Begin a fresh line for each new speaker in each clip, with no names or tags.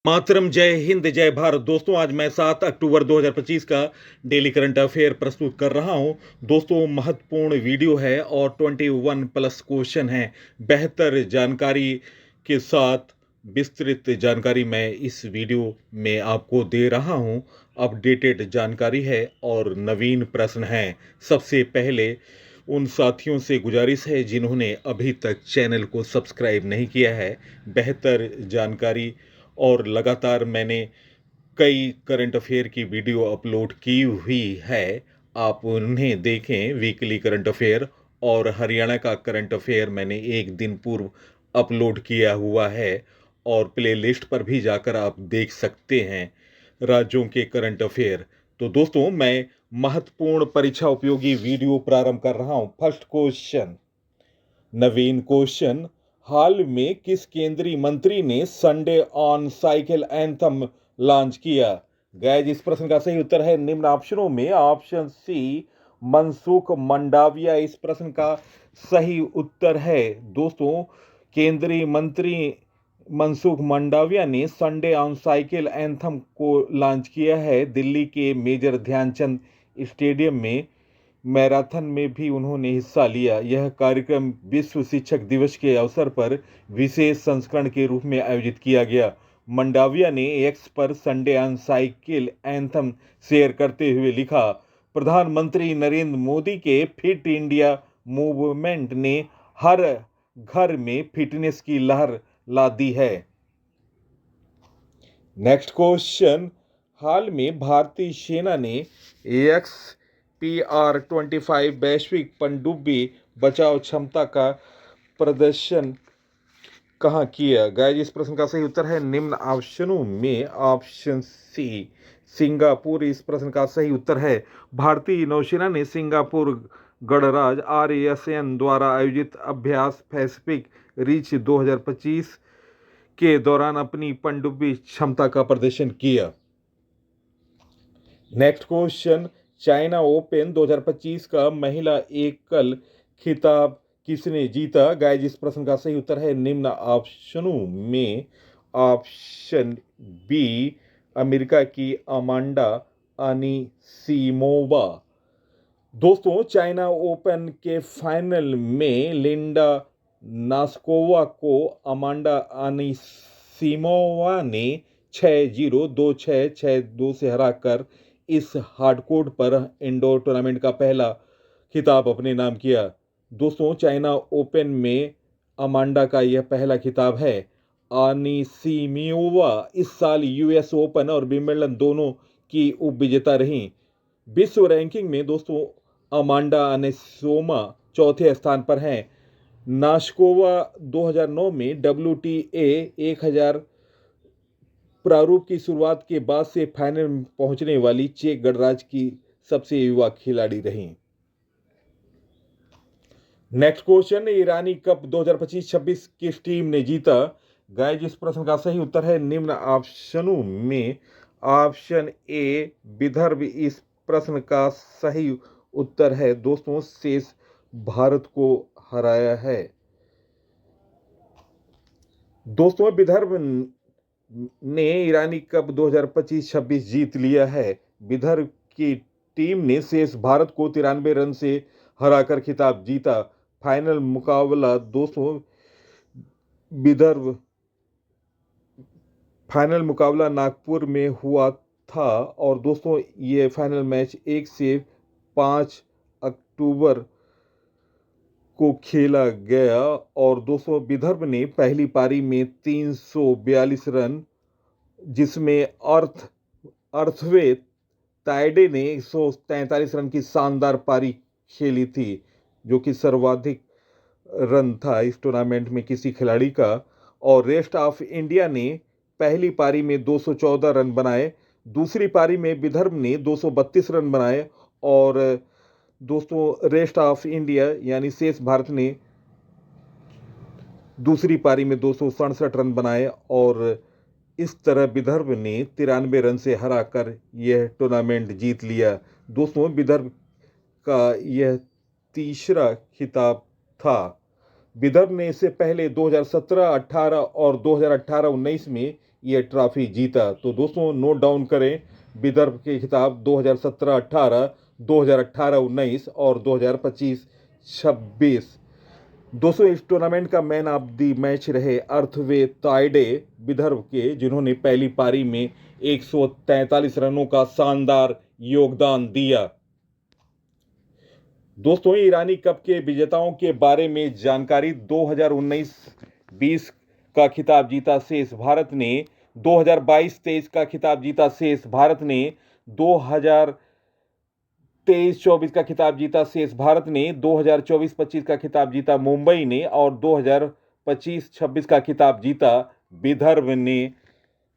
मातरम, जय हिंद, जय भारत। दोस्तों, आज मैं 7 अक्टूबर 2025 का डेली करंट अफेयर प्रस्तुत कर रहा हूं। दोस्तों, महत्वपूर्ण वीडियो है और 21 प्लस क्वेश्चन है। बेहतर जानकारी के साथ विस्तृत जानकारी मैं इस वीडियो में आपको दे रहा हूं। अपडेटेड जानकारी है और नवीन प्रश्न हैं। सबसे पहले उन साथियों से गुजारिश है जिन्होंने अभी तक चैनल को सब्सक्राइब नहीं किया है। बेहतर जानकारी और लगातार मैंने कई करंट अफेयर की वीडियो अपलोड की हुई है। आप उन्हें देखें। वीकली करंट अफेयर और हरियाणा का करंट अफेयर मैंने एक दिन पूर्व अपलोड किया हुआ है और प्लेलिस्ट पर भी जाकर आप देख सकते हैं राज्यों के करंट अफेयर। तो दोस्तों, मैं महत्वपूर्ण परीक्षा उपयोगी वीडियो प्रारंभ कर रहा हूं। फर्स्ट क्वेश्चन, नवीन क्वेश्चन। हाल में किस केंद्रीय मंत्री ने Sunday on cycle anthem launch किया? गाइस, इस प्रश्न का सही उत्तर है निम्न ऑप्शनों में। ऑप्शन सी, मनसुख मंडाविया इस प्रश्न का सही उत्तर है। दोस्तों, केंद्रीय मंत्री मनसुख मंडाविया ने संडे ऑन साइकिल एंथम को लॉन्च किया है। दिल्ली के मेजर ध्यानचंद स्टेडियम में मैराथन में भी उन्होंने हिस्सा लिया। यह कार्यक्रम विश्व शिक्षक दिवस के अवसर पर विशेष संस्करण के रूप में आयोजित किया गया। मंडाविया ने एक्स पर Sunday on cycle anthem share करते हुए लिखा, प्रधानमंत्री नरेंद्र मोदी के फिट इंडिया मूवमेंट ने हर घर में फिटनेस की लहर ला दी है। नेक्स्ट क्वेश्चन, हाल में भारतीय सेना ने XPR-25 वैश्विक पनडुब्बी बचाव क्षमता का प्रदर्शन कहाँ किया? गाइस, इस प्रश्न का सही उत्तर है निम्न ऑप्शनों में। ऑप्शन सी, सिंगापुर इस प्रश्न का सही उत्तर है। भारतीय नौसेना ने सिंगापुर गणराज RASN द्वारा आयोजित अभ्यास पैसिफिक रीच 2025 के दौरान अपनी पनडुब्बी क्षमता का प्रदर्शन किया। नेक्स्ट क्वेश्चन, चाइना ओपन 2025 का महिला एकल खिताब किसने जीता? गाइस, इस प्रश्न का सही उत्तर है निम्न ऑप्शनों में। ऑप्शन बी, अमेरिका की अमांडा अनिसीमोवा। दोस्तों, चाइना ओपन के फाइनल में लिंडा नास्कोवा को अमांडा अनिसीमोवा ने 6-0, 2-6, 6-2 से हराकर इस हार्डकोर्ट पर इंडोर टूर्नामेंट का पहला खिताब अपने नाम किया। दोस्तों, चाइना ओपन में अमांडा का यह पहला खिताब है। अनिसीमोवा इस साल US ओपन और विंबलडन दोनों की उपविजेता रहीं। विश्व रैंकिंग में दोस्तों अमांडा अनिसीमोवा चौथे स्थान पर हैं। नाश्कोवा 2009 में WTA 1000 प्रारूप की शुरुआत के बाद से फाइनल में पहुंचने वाली चेक गणराज्य की सबसे युवा खिलाड़ी रहीं। नेक्स्ट क्वेश्चन, ईरानी कप 2025-26 किस टीम ने जीता? गाइस, इस प्रश्न का सही उत्तर है निम्न ऑप्शनों में। ऑप्शन ए, विदर्भ इस प्रश्न का सही उत्तर है। दोस्तों, शेष भारत को हराया है। दोस्तों, विदर्भ ने ईरानी कप 2025-26 जीत लिया है। विदर्भ की टीम ने शेष भारत को 93 रन से हराकर खिताब जीता। फाइनल मुकाबला दोस्तों विदर्भ फाइनल मुकाबला नागपुर में हुआ था और दोस्तों ये फाइनल मैच 1 से 5 अक्टूबर को खेला गया और दोस्तों विदर्भ ने पहली पारी में 342 रन, जिसमें अर्थवे ताइडे ने 143 रन की शानदार पारी खेली थी, जो कि सर्वाधिक रन था इस टूर्नामेंट में किसी खिलाड़ी का। और रेस्ट ऑफ इंडिया ने पहली पारी में 214 रन बनाए, दूसरी पारी में विदर्भ ने 232 रन बनाए और दोस्तों रेस्ट ऑफ इंडिया यानी शेष भारत ने दूसरी पारी में 267 रन बनाए और इस तरह विदर्भ ने 93 रन से हराकर यह टूर्नामेंट जीत लिया। दोस्तों, विदर्भ का यह तीसरा खिताब था। विदर्भ ने इससे पहले 2017, 18 और 2018-19 में ये ट्रॉफी जीता। तो दोस्तों नोट डाउन करें, विदर्भ के खिताब 2017-18, 2018-19 और 2025-26। दोस्तों इस टूर्नामेंट का मैन ऑफ द मैच रहे अर्थवे ताइडे विदर्भ के, जिन्होंने पहली पारी में 143 रनों का शानदार योगदान दिया। दोस्तों ईरानी कप के विजेताओं के बारे में जानकारी, 2019-20 का खिताब जीता शेष भारत ने, 2022-23 का खिताब जीता शेष भारत ने, 2023-24 का खिताब जीता शेष भारत ने, 2024-25 का खिताब जीता मुंबई ने और 2025-26 का खिताब जीता विदर्भ ने।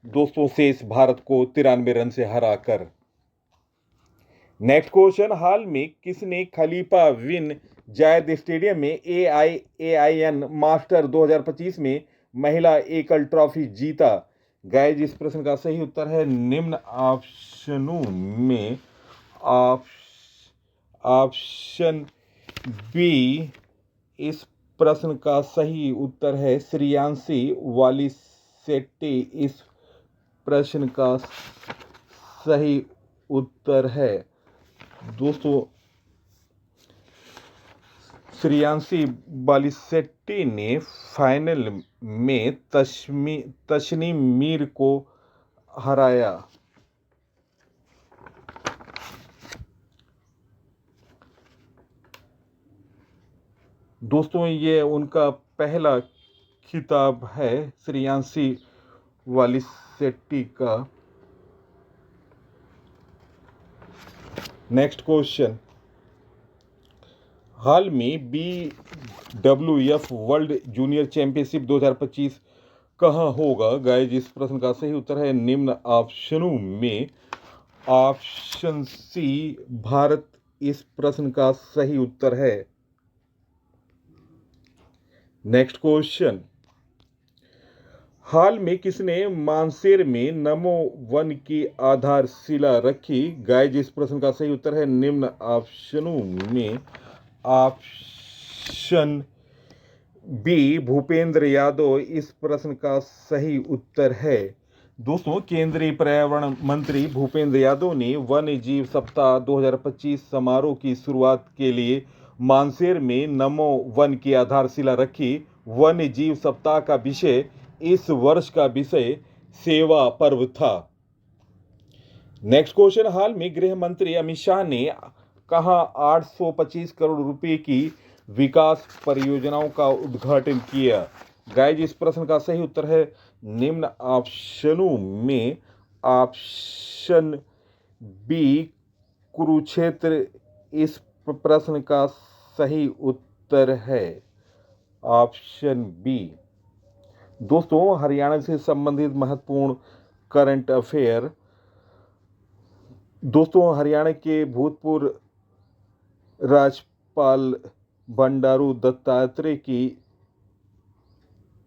दोस्तों शेष भारत को 93 रन से हराकर। नेक्स्ट क्वेश्चन, हाल में किसने खलीफा बिन जायद स्टेडियम में AIAIN मास्टर 2025 में महिला एकल ट्रॉफी जीता? गाइस इस प्रश्न का सही उत्तर है निम्न ऑप्शनों में ऑप्शन बी। इस प्रश्न का सही उत्तर है श्रेयांशी वालीसेट्टी। इस प्रश्न का सही उत्तर है दोस्तों श्रेयांशी वालीसेट्टी ने फाइनल में तस्नीम मीर को हराया। दोस्तों ये उनका पहला खिताब है श्रेयांशी वालीसेट्टी का। नेक्स्ट क्वेश्चन, हाल में BWF वर्ल्ड जूनियर चैंपियनशिप 2025 कहाँ होगा? गाइस इस प्रश्न का सही उत्तर है निम्न ऑप्शनों में ऑप्शन सी भारत। इस प्रश्न का सही उत्तर है। नेक्स्ट क्वेश्चन, हाल में किसने मानसेर में नमो वन की आधारशिला रखी? गाइस इस प्रश्न का सही उत्तर है निम्न ऑप्शनों में ऑप्शन बी भूपेंद्र यादव। इस प्रश्न का सही उत्तर है। दोस्तों केंद्रीय पर्यावरण मंत्री भूपेंद्र यादव ने वन्य जीव सप्ताह 2025 समारोह की शुरुआत के लिए मानसेर में नमो वन की आधारशिला रखी। वन्य जीव सप्ताह का विषय इस वर्ष का विषय सेवा पर्व था। नेक्स्ट क्वेश्चन, हाल में गृह मंत्री अमित शाह ने कहां 825 करोड़ रुपए की विकास परियोजनाओं का उद्घाटन किया? गाइस इस प्रश्न का सही उत्तर है निम्न ऑप्शनों में ऑप्शन बी कुरुक्षेत्र। इस प्रश्न का सही उत्तर है ऑप्शन बी। दोस्तों हरियाणा से संबंधित महत्वपूर्ण करंट अफेयर। दोस्तों हरियाणा के भूतपूर्व राज्यपाल बंडारू दत्तात्रेय की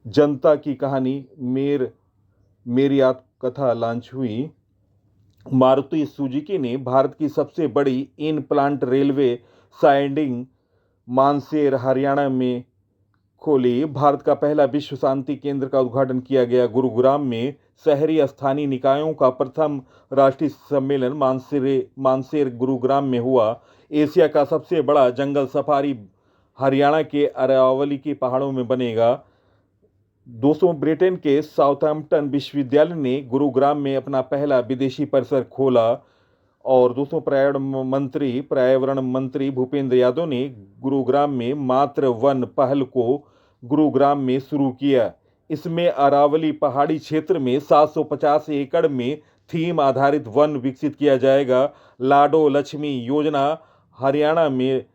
जनता की कहानी मेरी आत्मकथा लॉन्च हुई। मारुति सुजुकी ने भारत की सबसे बड़ी इन प्लांट रेलवे साइडिंग मानसेर हरियाणा में खोली। भारत का पहला विश्व शांति केंद्र का उद्घाटन किया गया गुरुग्राम में। शहरी स्थानीय निकायों का प्रथम राष्ट्रीय सम्मेलन मानसेर गुरुग्राम में हुआ। एशिया का सबसे बड़ा जंगल सफारी हरियाणा के अरावली के पहाड़ों में बनेगा। दोस्तों ब्रिटेन के साउथहैम्पटन विश्वविद्यालय ने गुरुग्राम में अपना पहला विदेशी परिसर खोला। और दोस्तों पर्यावरण मंत्री भूपेंद्र यादव ने गुरुग्राम में मात्र वन पहल को गुरुग्राम में शुरू किया। इसमें अरावली पहाड़ी क्षेत्र में 750 एकड़ में थीम आधारित वन विकसित किया जाएगा। लाडो लक्ष्मी योजना हरियाणा में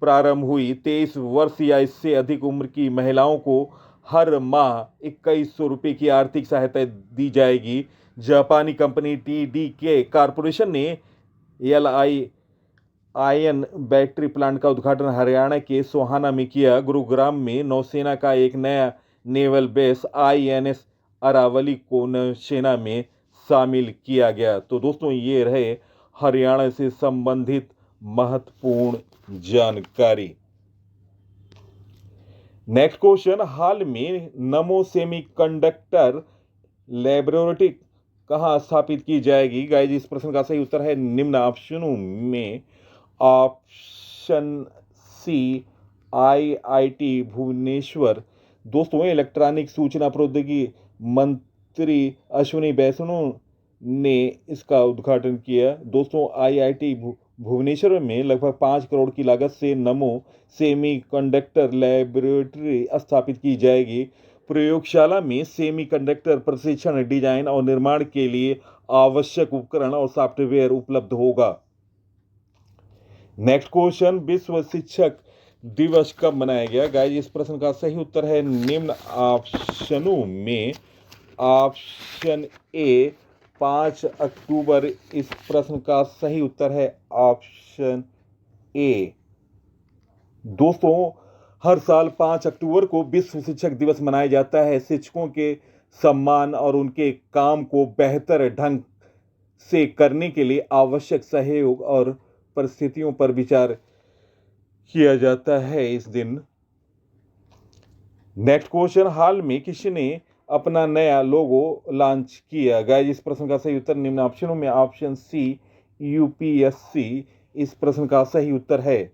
प्रारंभ हुई। 23 वर्ष या इससे अधिक उम्र की महिलाओं को हर माह 2100 रुपये की आर्थिक सहायता दी जाएगी। जापानी कंपनी TDK कॉरपोरेशन ने LIIN बैटरी प्लांट का उद्घाटन हरियाणा के सोहाना में किया। गुरुग्राम में नौसेना का एक नया नेवल बेस INS अरावली को नौसेना में शामिल किया गया। तो दोस्तों ये रहे हरियाणा से संबंधित महत्वपूर्ण जानकारी। नेक्स्ट क्वेश्चन, हाल में नमो सेमीकंडक्टर लैबोरेटरी कहाँ स्थापित की जाएगी? गाइस, इस प्रश्न का सही उत्तर है निम्न ऑप्शनों में ऑप्शन सी आईआईटी भुवनेश्वर। दोस्तों, इलेक्ट्रॉनिक सूचना प्रौद्योगिकी मंत्री अश्विनी वैष्णव ने इसका उद्घाटन किया। दोस्तों, आईआईटी भुवनेश्वर में लगभग 5 करोड़ की लागत से नमो सेमीकंडक्टर लैबोरेटरी स्थापित की जाएगी। प्रयोगशाला में सेमीकंडक्टर प्रशिक्षण, डिजाइन और निर्माण के लिए आवश्यक उपकरण और सॉफ्टवेयर उपलब्ध होगा। नेक्स्ट क्वेश्चन, विश्व शिक्षक दिवस कब मनाया गया? गाइस, इस प्रश्न का सही उत्तर है निम्न ऑप्शनों में ऑप्शन ए 5 अक्टूबर। इस प्रश्न का सही उत्तर है ऑप्शन ए। दोस्तों, हर साल 5 अक्टूबर को विश्व शिक्षक दिवस मनाया जाता है। शिक्षकों के सम्मान और उनके काम को बेहतर ढंग से करने के लिए आवश्यक सहयोग और परिस्थितियों पर विचार किया जाता है इस दिन। नेक्स्ट क्वेश्चन, हाल में किसने अपना नया लोगो लॉन्च किया? गाइस, इस प्रश्न का सही उत्तर निम्न ऑप्शनों में ऑप्शन सी यूपीएससी इस प्रश्न का सही उत्तर है।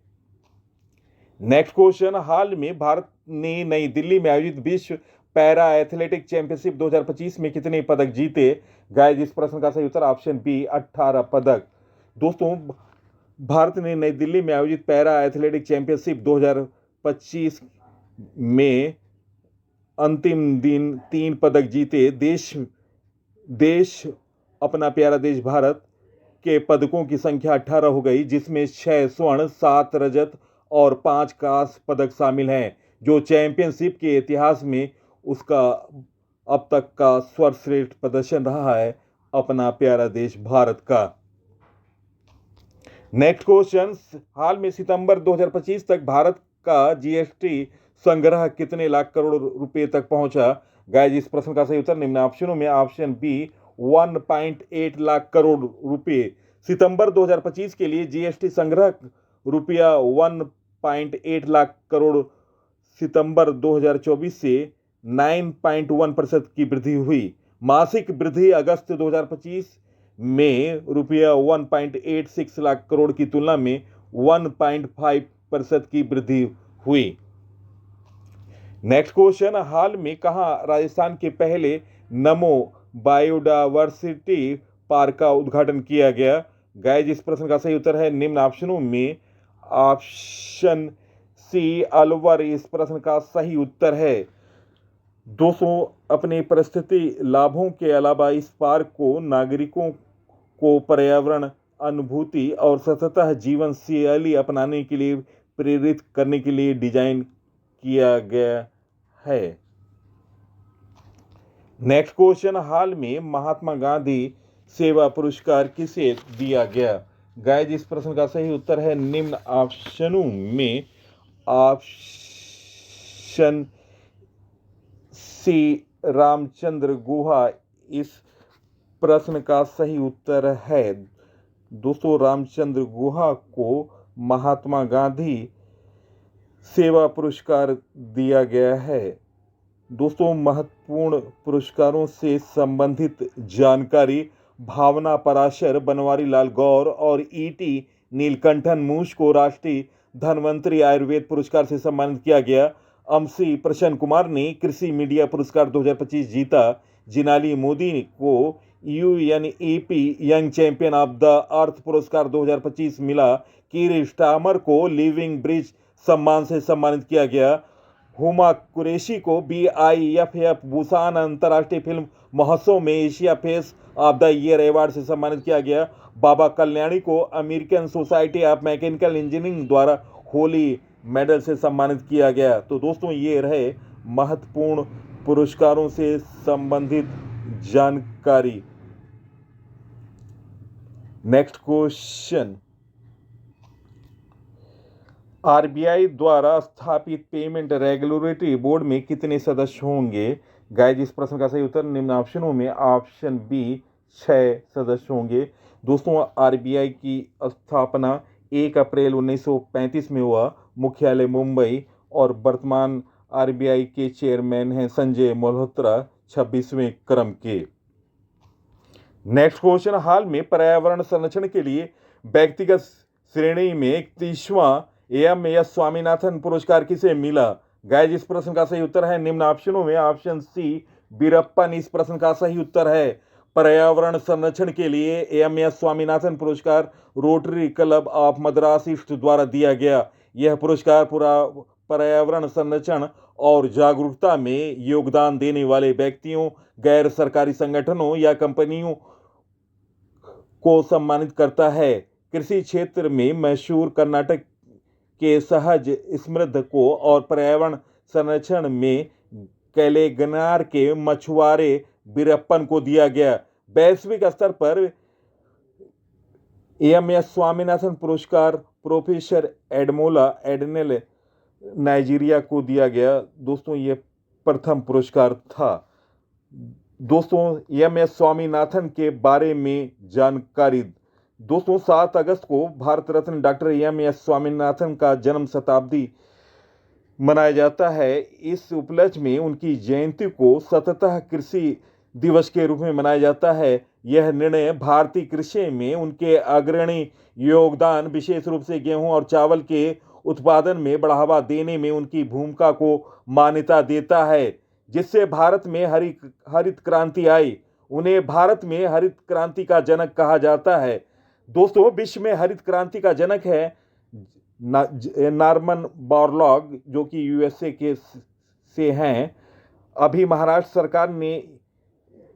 नेक्स्ट क्वेश्चन, हाल में भारत ने नई दिल्ली में आयोजित विश्व पैरा एथलेटिक चैंपियनशिप 2025 में कितने पदक जीते? गाइस, इस प्रश्न का सही उत्तर ऑप्शन बी 18 पदक। दोस्तों, भारत ने नई दिल्ली में आयोजित पैरा एथलेटिक चैंपियनशिप 2025 में अंतिम दिन 3 पदक जीते। देश अपना प्यारा देश भारत के पदकों की संख्या 18 हो गई, जिसमें 6 स्वर्ण, 7 रजत और 5 कांस्य पदक शामिल हैं, जो चैंपियनशिप के इतिहास में उसका अब तक का सर्वश्रेष्ठ प्रदर्शन रहा है अपना प्यारा देश भारत का। नेक्स्ट क्वेश्चन, हाल में सितंबर 2025 तक भारत का जीएसटी संग्रह कितने लाख करोड़ रुपए तक पहुंचा? गाइस, इस प्रश्न का सही उत्तर निम्न ऑप्शनों में ऑप्शन बी 1.8 लाख करोड़ रुपए। सितंबर 2025 के लिए जीएसटी संग्रह रुपया 1.8 लाख करोड़ सितंबर 2024 से 9.1% की वृद्धि हुई। मासिक वृद्धि अगस्त 2025 में रुपया 1.86 लाख करोड़ की तुलना में 1.5% की वृद्धि हुई। नेक्स्ट क्वेश्चन, हाल में कहां राजस्थान के पहले नमो बायोडायवर्सिटी पार्क का उद्घाटन किया गया? गाइस, इस प्रश्न का सही उत्तर है निम्न ऑप्शनों में ऑप्शन सी अलवर इस प्रश्न का सही उत्तर है। दोस्तों, अपने परिस्थिति लाभों के अलावा इस पार्क को नागरिकों को पर्यावरण अनुभूति और सतत जीवन शैली अपनाने के लिए प्रेरित करने के लिए डिजाइन किया गया है। नेक्स्ट क्वेश्चन, हाल में महात्मा गांधी सेवा पुरस्कार किसे दिया गया? गाइस, इस प्रश्न का सही उत्तर है निम्न ऑप्शनों में ऑप्शन सी रामचंद्र गुहा इस प्रश्न का सही उत्तर है। दोस्तों, रामचंद्र गुहा को महात्मा गांधी सेवा पुरस्कार दिया गया है। दोस्तों, महत्वपूर्ण पुरस्कारों से संबंधित जानकारी भावना पराशर, बनवारी लाल गौर और ईटी नीलकंठन मूस को राष्ट्रीय धन्वंतरी आयुर्वेद पुरस्कार से सम्मानित किया गया। अमसी प्रसन्न कुमार ने कृषि मीडिया पुरस्कार 2025 जीता। जिनाली मोदी को UNEP young champion of the earth पुरस्कार 2025 मिला। कीर स्टामर को लिविंग ब्रिज सम्मान से सम्मानित किया गया। हुमा कुरैशी को BIFF बुसान अंतर्राष्ट्रीय फिल्म महोत्सव में Asia face of the year award से सम्मानित किया गया। बाबा कल्याणी को American society of mechanical engineering द्वारा होली मेडल से सम्मानित किया गया। तो दोस्तों, ये रहे महत्वपूर्ण पुरस्कारों से संबंधित जानकारी। नेक्स्ट क्वेश्चन, आरबीआई द्वारा स्थापित पेमेंट रेगुलेटरी बोर्ड में कितने सदस्य होंगे? गाइस, इस प्रश्न का सही उत्तर निम्न ऑप्शनों में ऑप्शन बी 6 सदस्य होंगे। दोस्तों, आरबीआई की स्थापना 1 अप्रैल 1935 में हुआ। मुख्यालय मुंबई और वर्तमान आरबीआई के चेयरमैन हैं संजय मल्होत्रा। 26वें क्रम के। नेक्स्ट क्वेश्चन, हाल में पर्यावरण संरक्षण के लिए व्यक्तिगत श्रेणी में 31वां एएमएस स्वामीनाथन पुरस्कार किसे मिला? गाइस, इस प्रश्न का सही उत्तर है निम्न ऑप्शनों में ऑप्शन सी वीरप्पन इस प्रश्न का सही उत्तर है। पर्यावरण संरक्षण के लिए एएमएस स्वामीनाथन पुरस्कार rotary club of Madras east द्वारा दिया गया। यह पुरस्कार पर्यावरण संरक्षण और जागरूकता में योगदान देने वाले व्यक्तियों, गैर सरकारी संगठनों या कंपनियों को सम्मानित करता है। कृषि क्षेत्र में मशहूर कर्नाटक के सहज समृद्ध को और पर्यावरण संरक्षण में केलेगनार के मछुआरे वीरप्पन को दिया गया। वैश्विक स्तर पर एएमएस स्वामीनाथन पुरस्कार प्रोफेसर एडमोला एडनेले नाइजीरिया को दिया गया। दोस्तों, ये प्रथम पुरस्कार था। दोस्तों, एएमएस स्वामीनाथन के बारे में जानकारी। दोस्तों, 7 अगस्त को भारत रत्न डॉक्टर एएमएस स्वामीनाथन का जन्म शताब्दी मनाया जाता है। इस उपलक्ष्य में उनकी जयंती को सततः कृषि दिवस के रूप में मनाया जाता है। यह निर्णय भारतीय कृषि में उनके अग्रणी योगदान, विशेष रूप से गेहूं और चावल के उत्पादन में बढ़ावा देने में उनकी भूमिका को मान्यता देता है, जिससे भारत में हरित क्रांति आई। उन्हें भारत में हरित क्रांति का जनक कहा जाता है। दोस्तों, विश्व में हरित क्रांति का जनक है नॉर्मन बोरलॉग, जो कि यूएसए के से हैं। अभी महाराष्ट्र सरकार ने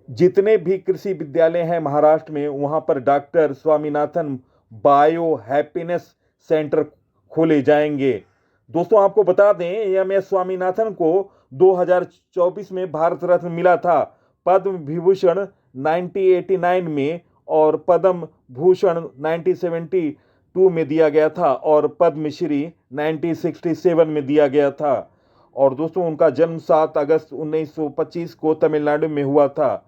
जितने भी कृषि विद्यालय हैं महाराष्ट्र में, वहां पर doctor Swaminathan bio happiness centre खोले जाएंगे। दोस्तों, आपको बता दें, एएमएस स्वामीनाथन को 2024 में भारत रत्न मिला था, पद्म विभूषण 1989 में और पद्म भूषण 1972 में दिया गया था और पद्मश्री 1967 में दिया गया था। और दोस्तों, उनका जन्म 7 अगस्त 1925 को तमिलनाडु में हुआ था।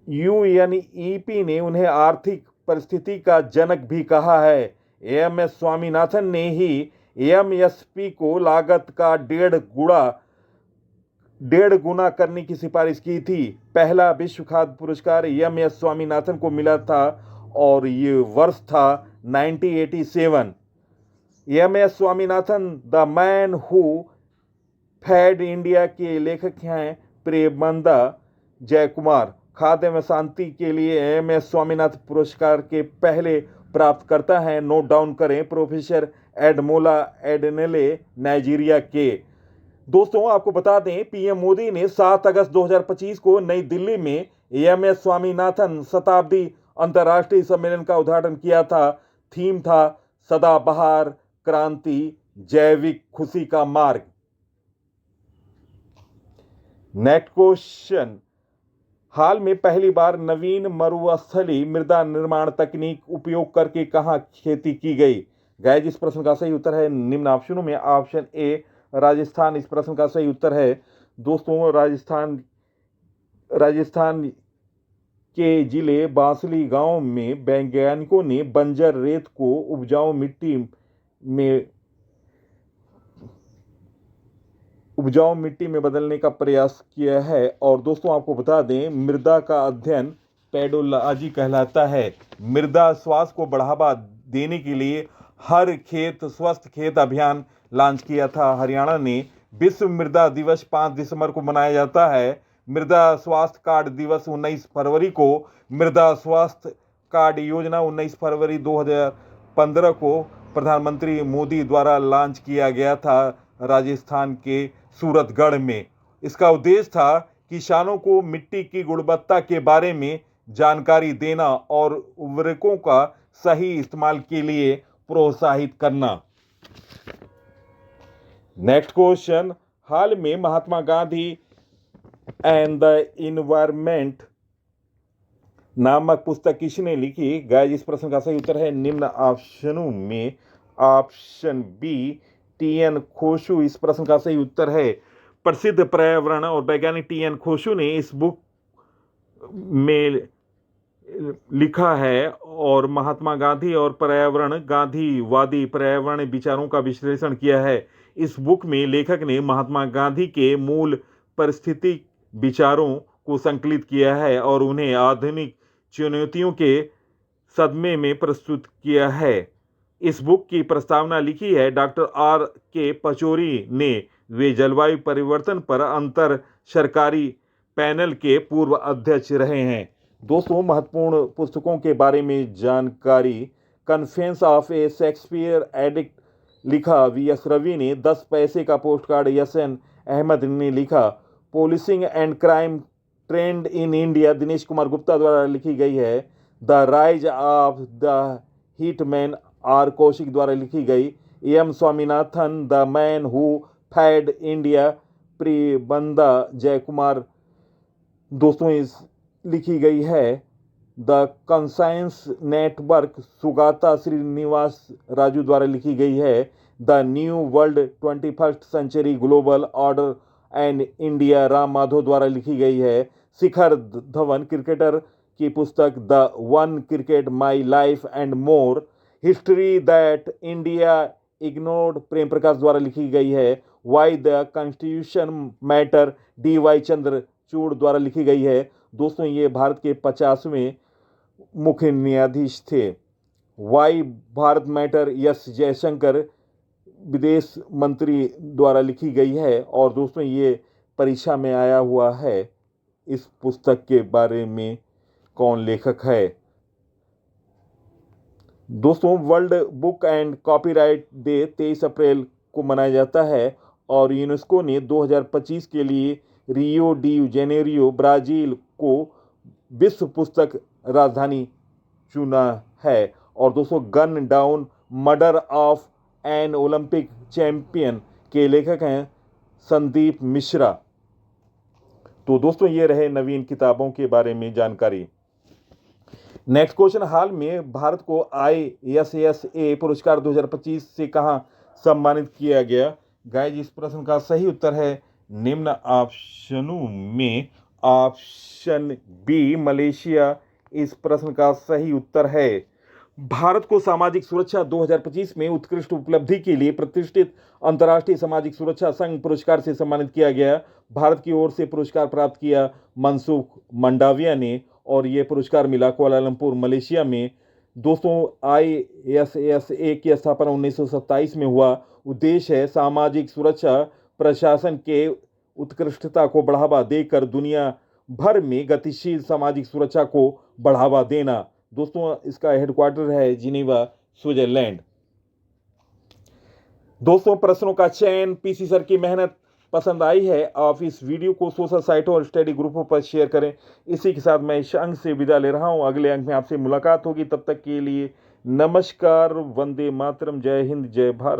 यूएनईपी ने उन्हें आर्थिक परिस्थिति का जनक भी कहा है। एएमएस स्वामीनाथन ने ही एएमएसपी को लागत का 1.5 गुना करने की सिफारिश की थी। पहला विश्व खाद्य पुरस्कार एएमएस स्वामीनाथन को मिला था और ये वर्ष था 1987। AMS Swaminathan the man who fed India के लेखक हैं प्रेमनंदा जयकुमार। खाद्य एवं शांति के लिए एएमएस स्वामीनाथन पुरस्कार के पहले प्राप्तकर्ता हैं, नोट डाउन करें, प्रोफेसर एडमोला एडनेले नाइजीरिया के। दोस्तों, आपको बता दें, पीएम मोदी ने 7 अगस्त 2025 को नई दिल्ली में एएमएस स्वामीनाथन शताब्दी अंतर्राष्ट्रीय सम्मेलन का उद्घाटन किया था। थीम था सदाबहार क्रांति, जैविक खुशी का मार्ग। नेक्स्ट क्वेश्चन, हाल में पहली बार नवीन मरुस्थलीय मृदा निर्माण तकनीक उपयोग करके कहां खेती की गई? गाइस, इस प्रश्न का सही उत्तर है निम्न ऑप्शनों में ऑप्शन ए राजस्थान इस प्रश्न का सही उत्तर है। दोस्तों, राजस्थान के जिले बांसली गांव में वैज्ञानिकों ने बंजर रेत को उपजाऊ मिट्टी में बदलने का प्रयास किया है। और दोस्तों, आपको बता दें, मृदा का अध्ययन पेडोलॉजी कहलाता है। मृदा स्वास्थ्य को बढ़ावा देने के लिए हर खेत स्वस्थ खेत अभियान लॉन्च किया था। हरियाणा ने विश्व मृदा दिवस 5 दिसंबर को मनाया जाता है। मृदा स्वास्थ्य कार्ड दिवस 19 फरवरी को। मृदा स्वास्थ्य कार्ड योजना 19 फरवरी 2015 को प्रधानमंत्री मोदी द्वारा लॉन्च किया गया था राजस्थान के सूरतगढ़ में। इसका उद्देश्य था किसानों को मिट्टी की गुणवत्ता के बारे में जानकारी देना और उर्वरकों का सही इस्तेमाल के लिए प्रोत्साहित करना। नेक्स्ट क्वेश्चन, हाल में Mahatma Gandhi and the environment नामक पुस्तक किसने लिखी? गाइस, इस प्रश्न का सही उत्तर है निम्न ऑप्शनों में ऑप्शन बी टीएन खोशू इस प्रश्न का सही उत्तर है। प्रसिद्ध पर्यावरण और वैज्ञानिक टीएन खोशू ने इस बुक में लिखा है और महात्मा गांधी और पर्यावरण गांधीवादी पर्यावरण विचारों का विश्लेषण किया है। इस बुक में लेखक ने महात्मा गांधी के मूल विचारों को संकलित किया है और उन्हें आधुनिक चुनौतियों के सदमे में प्रस्तुत किया है। इस बुक की प्रस्तावना लिखी है डॉक्टर आर के पचौरी ने। वे जलवायु परिवर्तन पर अंतर सरकारी पैनल के पूर्व अध्यक्ष रहे हैं। दोस्तों, महत्वपूर्ण पुस्तकों के बारे में जानकारी। Confessions of a Shakespeare addict लिखा वी.एस. रवि ने। 10 पैसे का पोस्टकार्ड एस.एन. अहमद ने लिखा। Policing and crime trend in India Dinesh Kumar Gupta द्वारा लिखी गई है। The rise of the hitman R Kaushik द्वारा लिखी गई। M Swaminathan the man who fed India Priyambada Jayakumar दोस्तों इस लिखी गई है। The conscience network Sugata Srinivas Raju द्वारा लिखी गई है। The new world 21st century global order and India Ram Madhav द्वारा लिखी गई है। शिखर धवन क्रिकेटर की पुस्तक the one cricket my life and more. History that India ignored Prem Prakash द्वारा लिखी गई है। Why the constitution matter DY. Chandrachud द्वारा लिखी गई है। दोस्तों, ये भारत के 50वें मुख्य न्यायाधीश थे। Why Bharat matter S Jaishankar विदेश मंत्री द्वारा लिखी गई है। और दोस्तों, ये परीक्षा में आया हुआ है। इस पुस्तक के बारे में कौन लेखक है? दोस्तों, world book and copyright day 23 अप्रैल को मनाया जाता है और यूनेस्को ने 2025 के लिए रियो डी जेनेरियो ब्राजील को विश्व पुस्तक राजधानी चुना है। और दोस्तों, gun down murder of an Olympic champion के लेखक हैं संदीप मिश्रा। तो दोस्तों, ये रहे नवीन किताबों के बारे में जानकारी। नेक्स्ट क्वेश्चन, हाल में भारत को ISSA पुरस्कार 2025 से कहां सम्मानित किया गया? गाइज, इस प्रश्न का सही उत्तर है निम्न ऑप्शनों में ऑप्शन बी मलेशिया इस प्रश्न का सही उत्तर है। भारत को सामाजिक सुरक्षा 2025 में उत्कृष्ट उपलब्धि के लिए प्रतिष्ठित अंतर्राष्ट्रीय सामाजिक सुरक्षा संघ पुरस्कार से सम्मानित किया गया। भारत की ओर से पुरस्कार प्राप्त किया मनसुख मंडाविया ने और ये पुरस्कार मिला कुआलालंपुर मलेशिया में। दोस्तों, ISSA की स्थापना 1927 में हुआ। उद्देश्य है सामाजिक सुरक्षा प्रशासन के उत्कृष्टता को बढ़ावा देकर दुनिया भर में गतिशील सामाजिक सुरक्षा को बढ़ावा देना। दोस्तों, इसका हेडक्वार्टर है जिनेवा, स्विट्जरलैंड। दोस्तों, प्रश्नों का चयन पीसी सर की मेहनत पसंद आई है। आप इस वीडियो को सोशल साइटों और स्टडी ग्रुपों पर शेयर करें। इसी के साथ मैं इस अंक से विदा ले रहा हूं। अगले अंक में आपसे मुलाकात होगी। तब तक के लिए नमस्कार, वंदे मातरम, जय हिंद, जय भारत।